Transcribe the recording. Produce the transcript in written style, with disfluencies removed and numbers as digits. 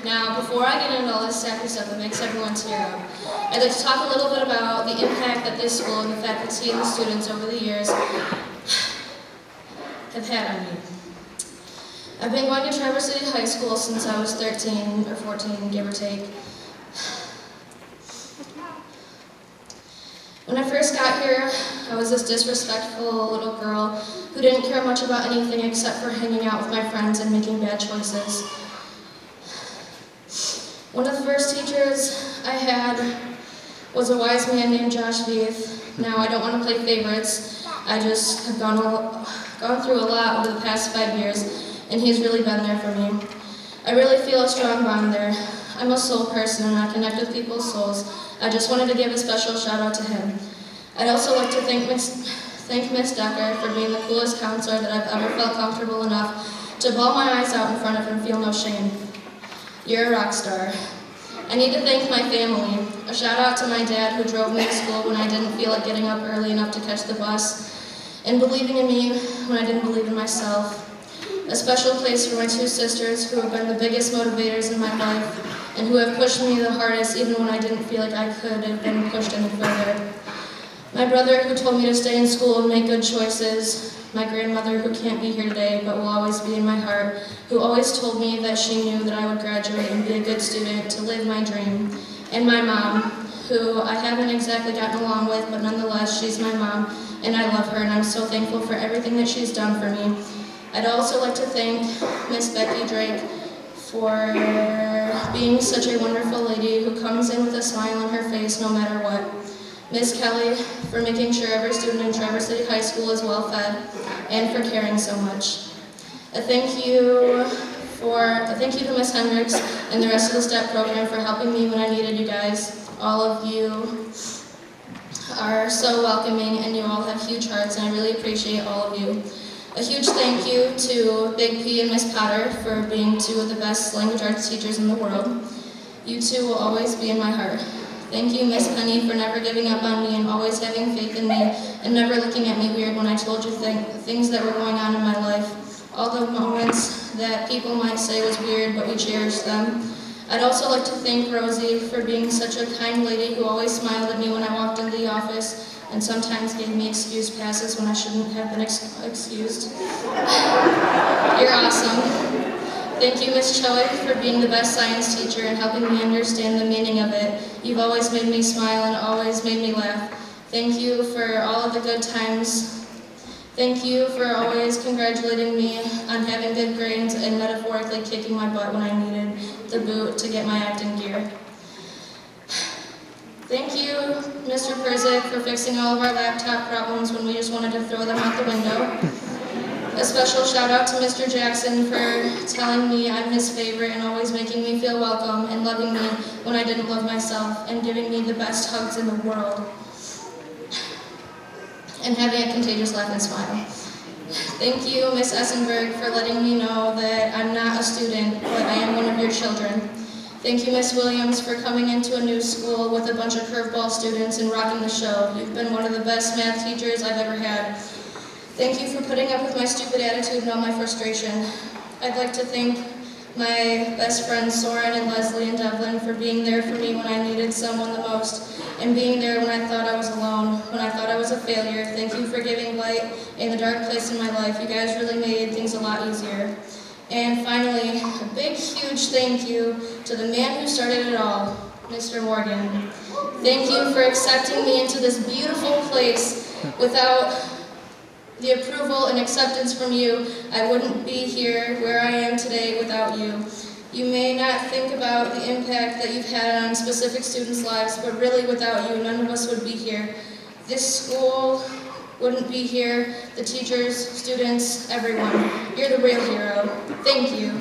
Now, before I get into all this sappy stuff that makes everyone tear up, I'd like to talk a little bit about the impact that this school and the faculty and the students over the years have had on me. I've been going to Traverse City High School since I was 13 or 14, give or take. When I first got here, I was this disrespectful little girl who didn't care much about anything except for hanging out with my friends and making bad choices. One of the first teachers I had was a wise man named Josh Veith. Now, I don't want to play favorites. I just have gone through a lot over the past 5 years, and he's really been there for me. I really feel a strong bond there. I'm a soul person, and I connect with people's souls. I just wanted to give a special shout out to him. I'd also like to thank Miss Decker for being the coolest counselor that I've ever felt comfortable enough to bawl my eyes out in front of and feel no shame. You're a rock star. I need to thank my family. A shout out to my dad who drove me to school when I didn't feel like getting up early enough to catch the bus, and believing in me when I didn't believe in myself. A special place for my 2 sisters who have been the biggest motivators in my life and who have pushed me the hardest even when I didn't feel like I could have been pushed any further. My brother who told me to stay in school and make good choices. My grandmother who can't be here today but will always be in my heart, who always told me that she knew that I would graduate and be a good student to live my dream. And my mom, who I haven't exactly gotten along with, but nonetheless she's my mom and I love her and I'm so thankful for everything that she's done for me. I'd also like to thank Miss Becky Drake for being such a wonderful lady who comes in with a smile on her face no matter what. Miss Kelly for making sure every student in Traverse City High School is well fed and for caring so much. A thank you to Miss Hendricks and the rest of the STEP program for helping me when I needed you guys. All of you are so welcoming and you all have huge hearts and I really appreciate all of you. A huge thank you to Big P and Miss Potter for being 2 of the best language arts teachers in the world. You 2 will always be in my heart. Thank you, Miss Penny, for never giving up on me and always having faith in me and never looking at me weird when I told you things that were going on in my life. All the moments that people might say was weird, but we cherished them. I'd also like to thank Rosie for being such a kind lady who always smiled at me when I walked into the office and sometimes gave me excuse passes when I shouldn't have been excused. You're awesome. Thank you, Miss Chowick, for being the best science teacher and helping me understand the meaning of it. You've always made me smile and always made me laugh. Thank you for all of the good times. Thank you for always congratulating me on having good grades and metaphorically kicking my butt when I needed the boot to get my acting gear. Thank you, Mr. Perzik, for fixing all of our laptop problems when we just wanted to throw them out the window. A special shout out to Mr. Jackson for telling me I'm his favorite and always making me feel welcome and loving me when I didn't love myself and giving me the best hugs in the world and having a contagious laugh and smile. Thank you, Miss Essenberg, for letting me know that I'm not a student, but I am one of your children. Thank you, Miss Williams, for coming into a new school with a bunch of curveball students and rocking the show. You've been one of the best math teachers I've ever had. Thank you for putting up with my stupid attitude and all my frustration. I'd like to thank my best friends Soren and Leslie and Devlin for being there for me when I needed someone the most and being there when I thought I was alone, when I thought I was a failure. Thank you for giving light in the dark place in my life. You guys really made things a lot easier. And finally, a big, huge thank you to the man who started it all, Mr. Morgan. Thank you for accepting me into this beautiful place. Without the approval and acceptance from you, I wouldn't be here where I am today without you. You may not think about the impact that you've had on specific students' lives, but really without you, none of us would be here. This school wouldn't be here, the teachers, students, everyone. You're the real hero. Thank you.